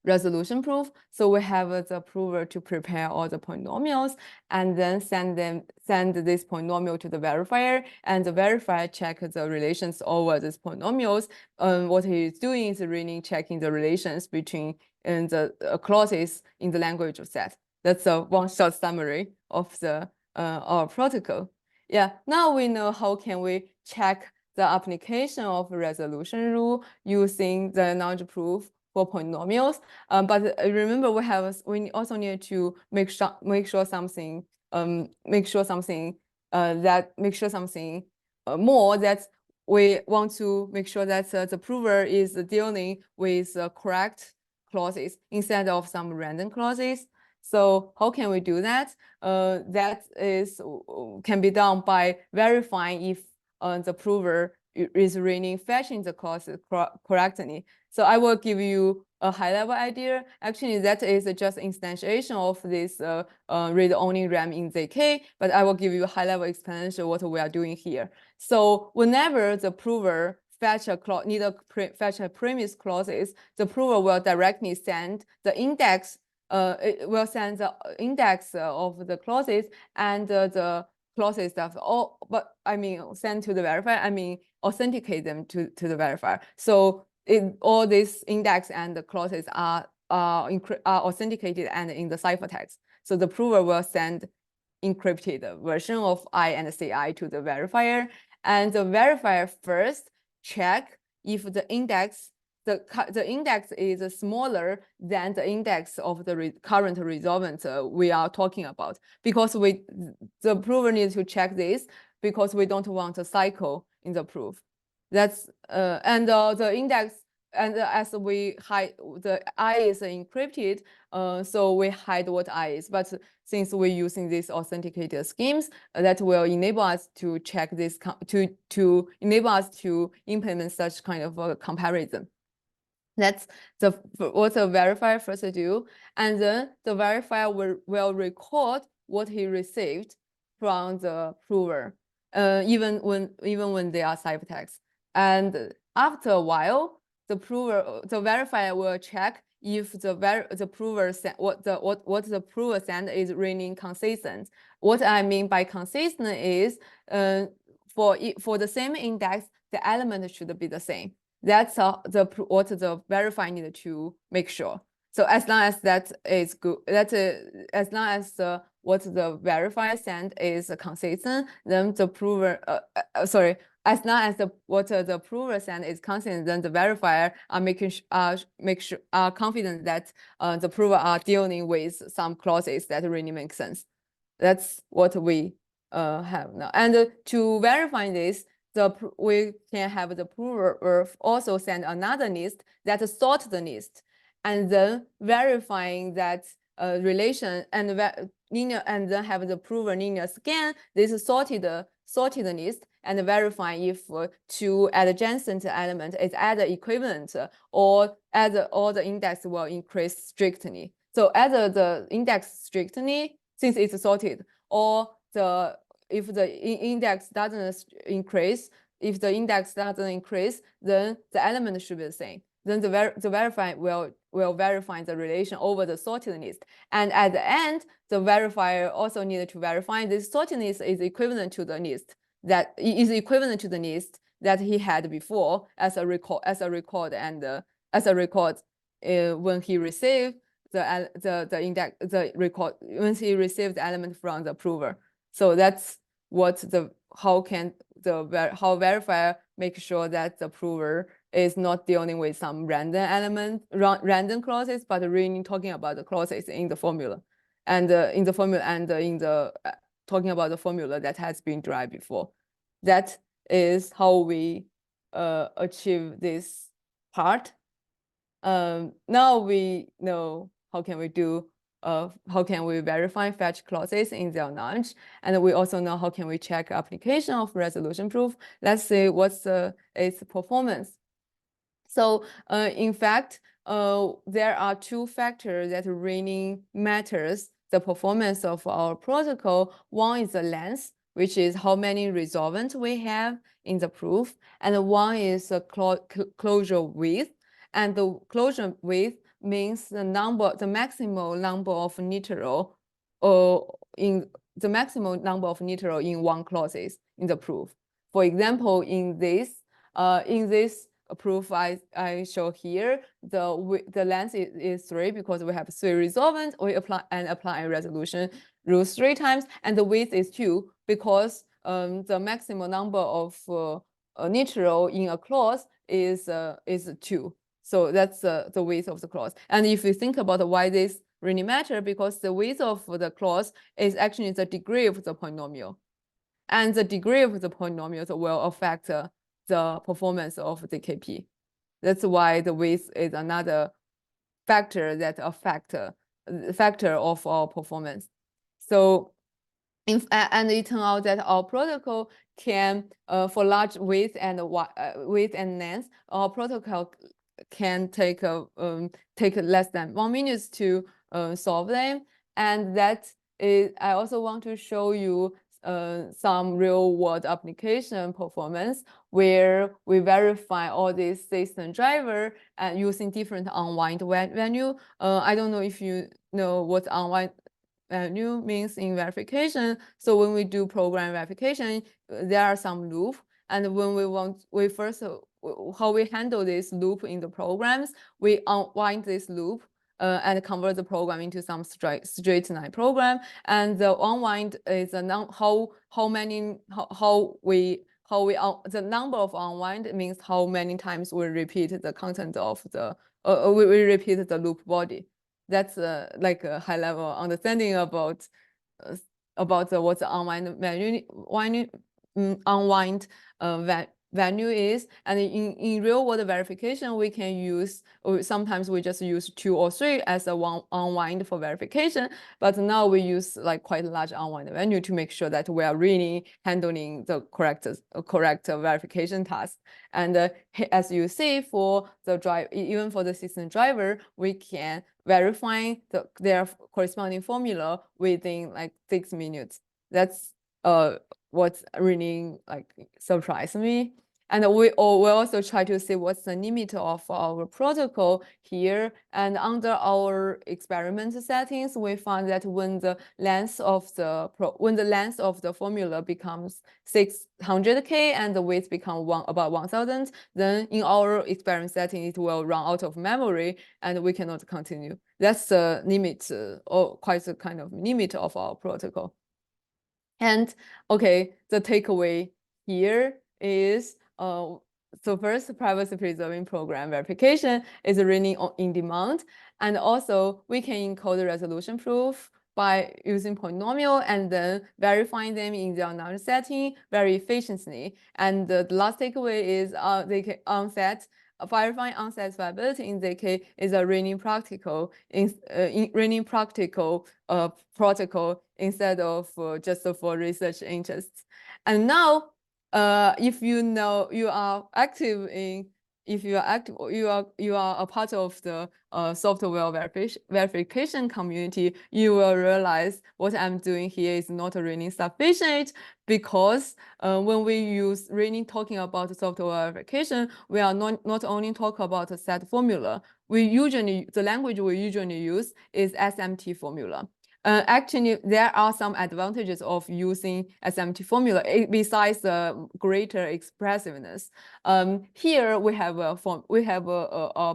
resolution proof. So we have the prover to prepare all the polynomials, and then send this polynomial to the verifier, and the verifier check the relations over these polynomials. What he is doing is really checking the relations between the clauses in the language of set. That's a one-shot summary of the our protocol. Yeah, now we know how can we check the application of resolution rule using the knowledge proof for polynomials. But remember, we also need to make sure something more, that we want to make sure that the prover is dealing with correct clauses instead of some random clauses. So how can we do that? That can be done by verifying if the prover is really fetching the clauses correctly. So I will give you a high-level idea. Actually, that is just instantiation of this read-only RAM in ZK, but I will give you a high-level explanation of what we are doing here. So whenever the prover fetch a premise clauses, the prover will directly send the index. It will send the index of the clauses and the clauses that send to the verifier. I mean, authenticate them to the verifier. So all these index and the clauses are authenticated and in the ciphertext. So the prover will send encrypted version of I and CI to the verifier, and the verifier first check if the index is smaller than the index of the current resolvent we are talking about, because the prover needs to check this because we don't want a cycle in the proof. That's and the index as we hide the I is encrypted, so we hide what I is. But since we're using these authenticated schemes, that will enable us to check this to enable us to implement such kind of a comparison. That's what the verifier first do, and then the verifier will record what he received from the prover, even when they are ciphertext. And after a while, the verifier will check if the prover what the prover sent is really consistent. What I mean by consistent is, for the same index, the element should be the same. That's what the verifier needed to make sure. So as long as that is good, as long as what the verifier sent is consistent, then the prover, as long as what the prover sent is consistent, then the verifier are confident that the prover are dealing with some clauses that really make sense. That's what we have now. And to verify this, we can have the prover also send another list that sort the list, and then verifying that relation and linear, and then have the prover linear scan this sorted list and verify if two adjacent element is either equivalent or the index will increase strictly. So either the index strictly, since it's sorted, or if the index doesn't increase, then the element should be the same. Then the verifier will verify the relation over the sorted list. And at the end, the verifier also needed to verify this sorted list is equivalent to the list that he had before as a record when he received the index when he received the element from the prover. So that's what how verifier make sure that the prover is not dealing with some random clauses, but really talking about the clauses in the formula, and talking about the formula that has been derived before. That is how we achieve this part. Now we know how can we verify fetch clauses in their knowledge, and we also know how can we check application of resolution proof. Let's see what's its performance. So in fact, there are two factors that really matters the performance of our protocol. One is the length, which is how many resolvents we have in the proof, and one is the closure width. And the closure width means the maximal number of literal in one clauses in the proof. For example, in this proof I show here, the length is 3 because we have 3 resolvents. We apply resolution rules 3 times, and the width is 2 because the maximum number of literal in a clause is 2. So that's the width of the clause. And if you think about why this really matters, because the width of the clause is actually the degree of the polynomial. And the degree of the polynomials will affect the performance of the KP. That's why the width is another factor that affects the factor of our performance. So and it turns out that our protocol can, for large width and length, our protocol can take less than 1 minute to solve them. And that is, I also want to show you some real world application performance where we verify all these system driver and using different unwind value. I don't know if you know what unwind value means in verification. So when we do program verification, there are some loop, and when how we handle this loop in the programs, we unwind this loop and convert the program into some straight line program. And the unwind is the number of unwind means how many times we repeat the content of the we repeat the loop body. That's like a high level understanding about what's the unwind value is. And in real world verification, we can use, or sometimes we just use 2 or 3 as a one unwind for verification. But now we use like quite a large unwind value to make sure that we are really handling the correct verification task. And as you see, for the drive, even for the system driver, we can verify their corresponding formula within like 6 minutes. That's what's really like surprised me. And we also try to see what's the limit of our protocol here. And under our experiment settings, we found that when the length of the formula becomes 600K and the weight becomes about 1000, then in our experiment setting, it will run out of memory and we cannot continue. That's the limit, or quite a kind of limit of our protocol. And okay, the takeaway here is so first, privacy preserving program verification is running in demand, and also we can encode the resolution proof by using polynomial and then verifying them in the unknown setting very efficiently. And the last takeaway is UNSAT. Verifying unsatisfiability in ZK is a running practical protocol instead of just for research interests. And now, if you know you are active in, if you are active, you are a part of the software verification community, you will realize what I'm doing here is not really sufficient, because when we use really talking about software verification, we are not only talk about a set formula. The language we usually use is SMT formula. Actually, there are some advantages of using SMT formula besides the greater expressiveness. Here we have a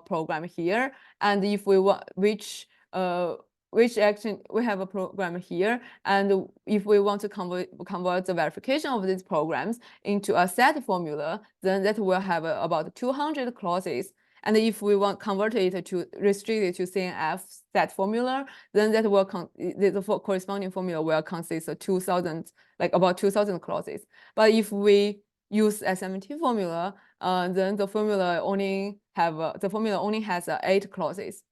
program here, and if we want which action, we have a program here, and if we want to convert the verification of these programs into a set formula, then that will have about 200 clauses. And if we want convert it to restrict it to CNF set formula, then that will the corresponding formula will consist of 2,000, like about 2,000 clauses. But if we use SMT formula, then the formula only has 8 clauses.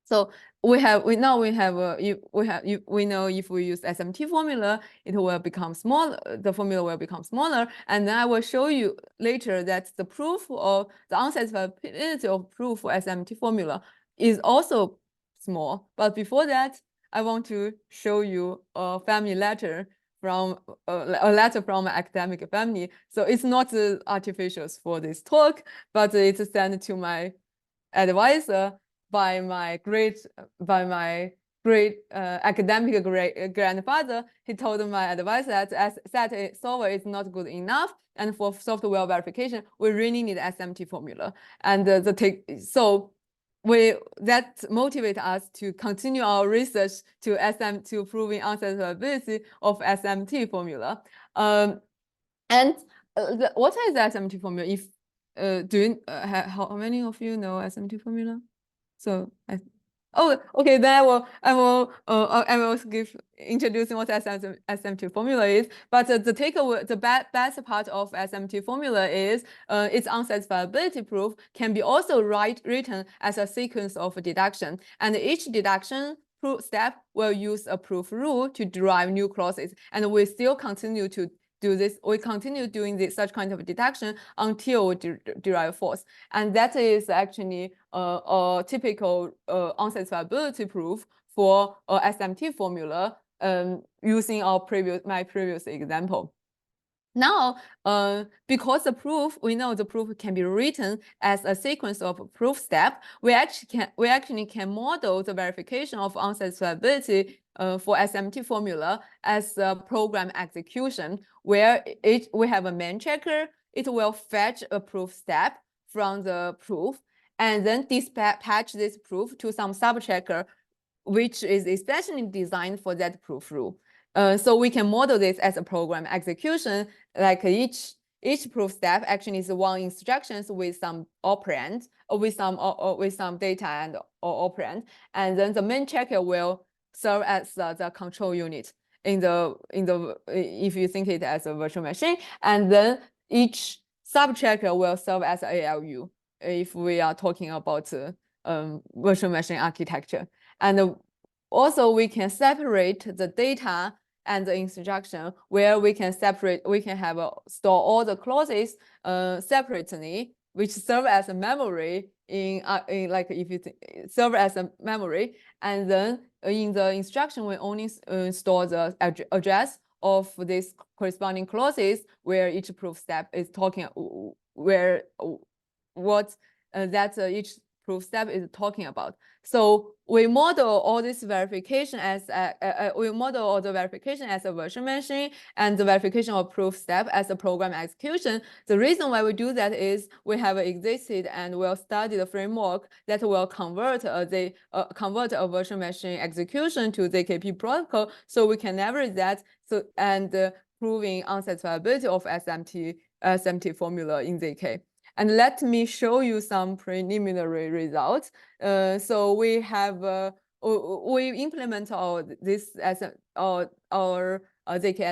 So we know if we use SMT formula, it will become smaller. The formula will become smaller, and then I will show you later that the proof of the unsatisfiability of proof for SMT formula is also small. But before that, I want to show you a family letter from a letter from an academic family. So it's not artificial for this talk, but it's sent to my advisor by my great academic grandfather. He told my advisor that SAT solver is not good enough, and for software verification, we really need SMT formula. And that motivates us to continue our research to proving unsatisfiability of SMT formula. What is the SMT formula? If how many of you know SMT formula? So okay, then I will introducing what SMT formula is. But the takeaway, the best part of SMT formula is its unsatisfiability proof can be also written as a sequence of deduction, and each deduction step will use a proof rule to derive new clauses, and we still continue to do this. We continue doing such kind of deduction until we derive false, and that is actually a typical unsatisfiability proof for a SMT formula using my previous example. Now, because we know the proof can be written as a sequence of proof steps, we actually can model the verification of unsatisfiability for SMT formula as a program execution, where we have a main checker. It will fetch a proof step from the proof, and then dispatch this proof to some sub-checker, which is especially designed for that proof rule. So we can model this as a program execution, like each proof step actually is one instructions with some operand, or with some data and operand, and then the main checker will serve as the control unit if you think it as a virtual machine, and then each subtracker will serve as ALU if we are talking about virtual machine architecture. And also we can separate the data and the instruction where we can have store all the clauses separately, which serve as a memory in like if you serve as a memory, and then in the instruction we only store the address of these corresponding clauses where each proof step is talking each proof step is talking about. So we model all this verification as a virtual machine, and the verification of proof step as a program execution. The reason why we do that is we have existed and will study the framework that will convert a virtual machine execution to ZKP protocol, so we can leverage that. So proving unsatisfiability of SMT formula in ZK. And let me show you some preliminary results. So we have we implement our ZK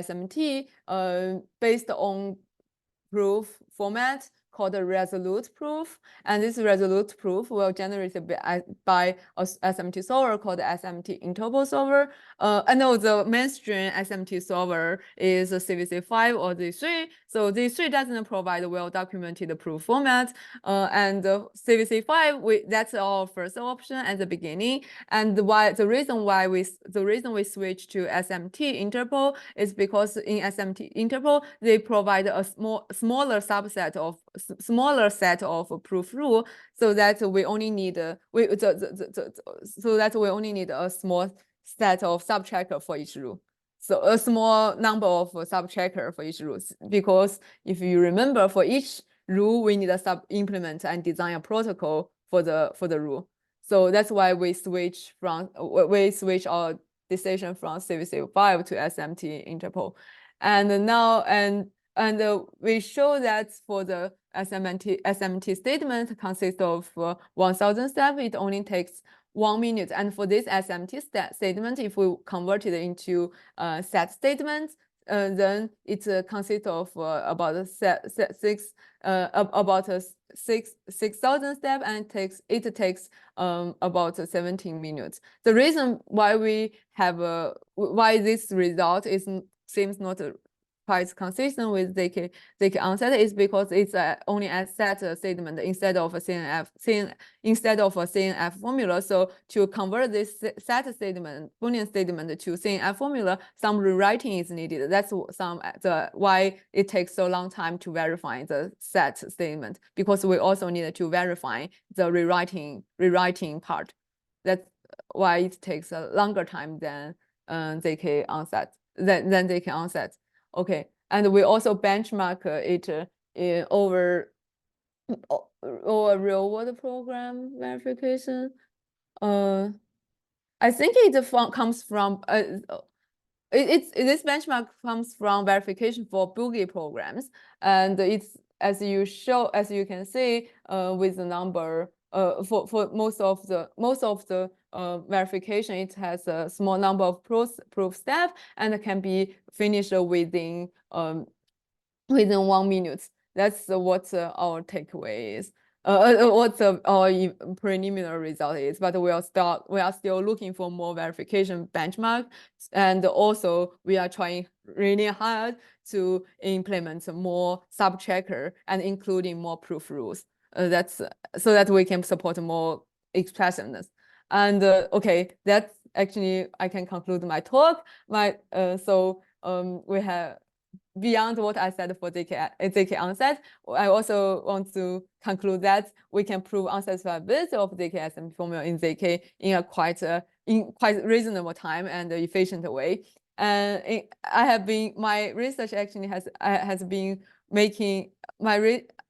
SMT based on proof format called a resolute proof, and this resolute proof will generated by a SMT solver called SMT interval solver. I know the mainstream SMT solver is CVC5 or Z3, so Z3 doesn't provide a well-documented proof format, and CVC5 that's our first option at the beginning. And the reason we switch to SMT interval is because in SMT interval they provide a smaller set of proof rule, so that we only need a small set of subtracker for each rule. So a small number of subtracker for each rule, because if you remember, for each rule we need a sub-implement and design a protocol for the rule. So that's why we switch our decision from CVC5 to SMT interval. And now we show that for the SMT statement consists of 1,000 steps. It only takes 1 minute. And for this SMT statement, if we convert it into set statement, then it consists of about 6,000 steps, and it takes about 17 minutes. The reason why we have why this result seems not quite consistent with ZKUNSAT is because it's only a set statement instead of a CNF formula. So to convert this set statement, Boolean statement to CNF formula, some rewriting is needed. That's why it takes so long time to verify the set statement, because we also need to verify the rewriting part. That's why it takes a longer time than ZKUNSAT. Okay, and we also benchmark it over real world program verification. I think comes from this benchmark comes from verification for Boolean programs, and it's as you can see with the number for most of the verification, it has a small number of proof steps and can be finished within 1 minute. That's what our takeaway is. What our preliminary result is, but we are still looking for more verification benchmark, and also we are trying really hard to implement more subtracker and including more proof rules. That's so that we can support more expressiveness. And okay, that's actually I can conclude my talk. We have, beyond what I said for ZKUNSAT, I also want to conclude that we can prove unsatisfiability of ZK SMT formula in ZK in a quite reasonable time and efficient way. And my research actually has been making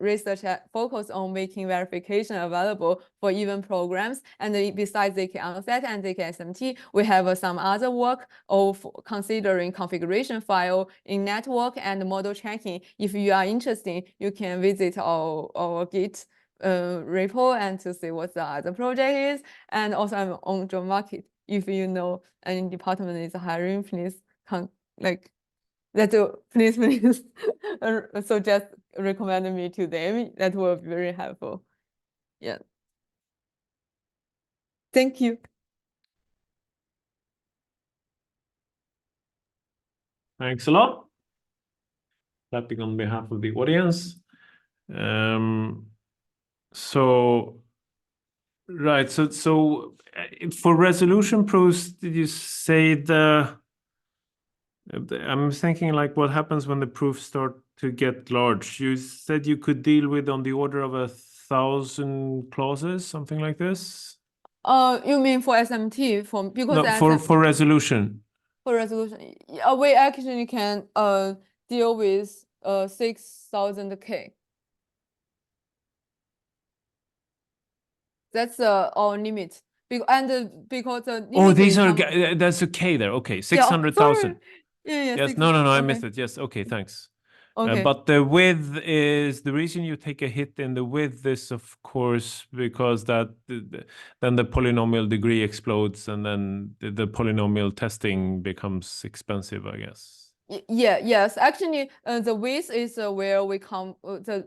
research focused on making verification available for even programs. And besides ZKUNSAT and ZK SMT, we have some other work of considering configuration file in network and model tracking. If you are interested, you can visit our Git repo and to see what the other project is. And also I'm on job market. If you know any department is hiring, please please suggest recommend me to them, that will be very helpful. Yeah. Thank you. Thanks a lot. Clapping on behalf of the audience. Right. So for resolution proofs, did you say I'm thinking like what happens when the proofs start to get large? You said you could deal with on the order of 1,000 clauses, something like this? You mean for SMT because no, for resolution. For resolution, we actually can deal with 6,000K. That's our limit. Because the limit these are that's a K there. Okay, 600,000. Yeah, yes, no, I missed it. Yes, okay, thanks. Okay. But the width is the reason you take a hit in the width is, of course, because then the polynomial degree explodes and then the polynomial testing becomes expensive, I guess. Yes. Actually, the width is where we come. The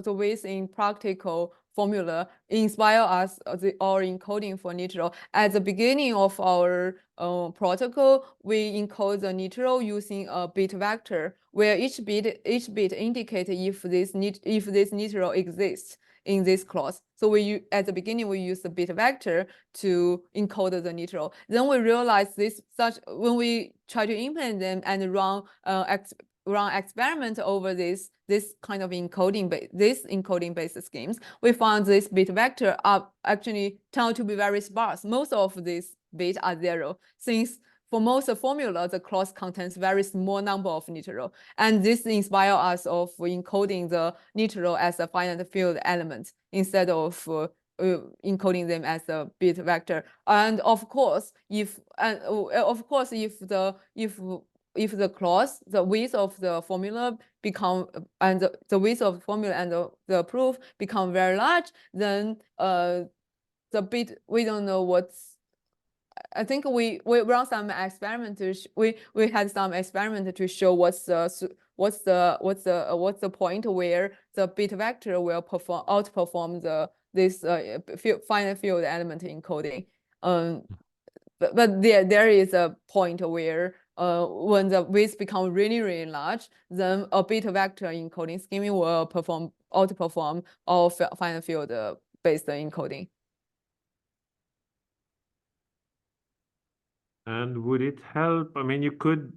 width in practical formula inspire us our encoding for neutral. At the beginning of our protocol, we encode the neutral using a bit vector, where each bit indicates if this neutral exists in this clause. So at the beginning we use the bit vector to encode the neutral. Then we realize when we try to implement them and run experiment over this kind of encoding based schemes, we found this bit vector are actually tend to be very sparse. Most of these bits are 0, since for most formula, the clause contains very small number of neutral, and this inspires us of encoding the neutral as a finite field element instead of encoding them as a bit vector. And of course, if the clause, the width of the formula the width of the formula and the proof become very large, then the bit, we don't know what's. I think we run some experiment we had some experiment to show what's the point where the bit vector will outperform this finite field element encoding. But there is a point where when the width becomes really, really large, then a bit vector encoding scheme will outperform all finite field based encoding. And would it help? I mean, you could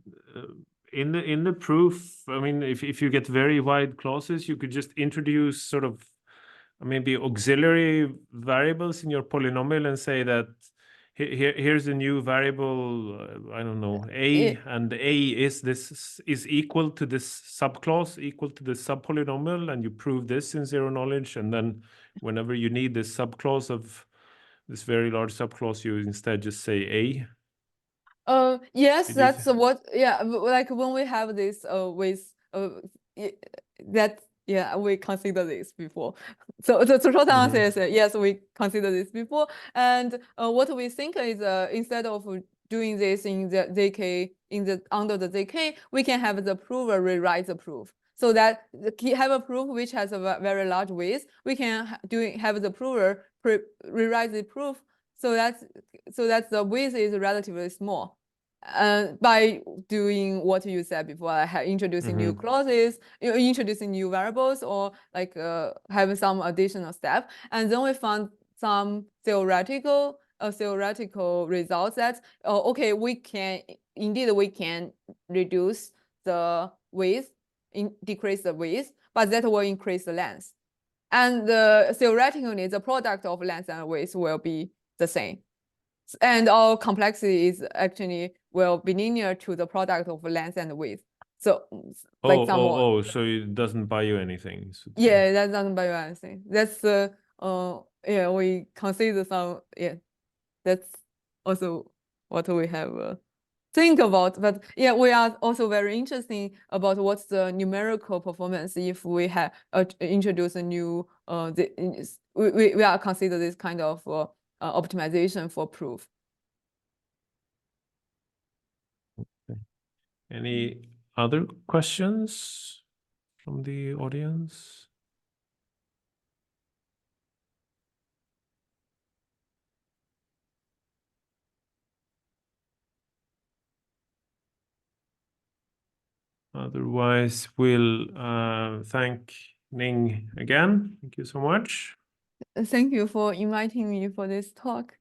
in the proof. I mean, if you get very wide clauses, you could just introduce sort of maybe auxiliary variables in your polynomial and say that here's a new variable. I don't know, a, and a is equal to this subclause, equal to the subpolynomial, and you prove this in zero knowledge. And then whenever you need this subclause of this very large subclause, you instead just say a. Yes, that's what. Yeah, like when we have this with that. Yeah, we consider this before. So the short answer is yes, we consider this before. And what we think is instead of doing this in the ZK under the ZK, we can have the prover rewrite the proof. So that have a proof which has a very large width, we can have the prover rewrite the proof so that the width is relatively small. By doing what you said before, introducing new clauses, introducing new variables, or like having some additional step, and then we found some theoretical results that okay, we can reduce the width, decrease the width, but that will increase the length, and theoretically the product of length and width will be the same. And our complexity is actually will be linear to the product of length and width. So like so it doesn't buy you anything. Yeah, that doesn't buy you anything. That's we consider some that's also what we have think about. But yeah, we are also very interested about what's the numerical performance if we have introduce a new we are consider this kind of optimization for proof. Okay. Any other questions from the audience? Otherwise, we'll thank Ning again. Thank you so much. Thank you for inviting me for this talk.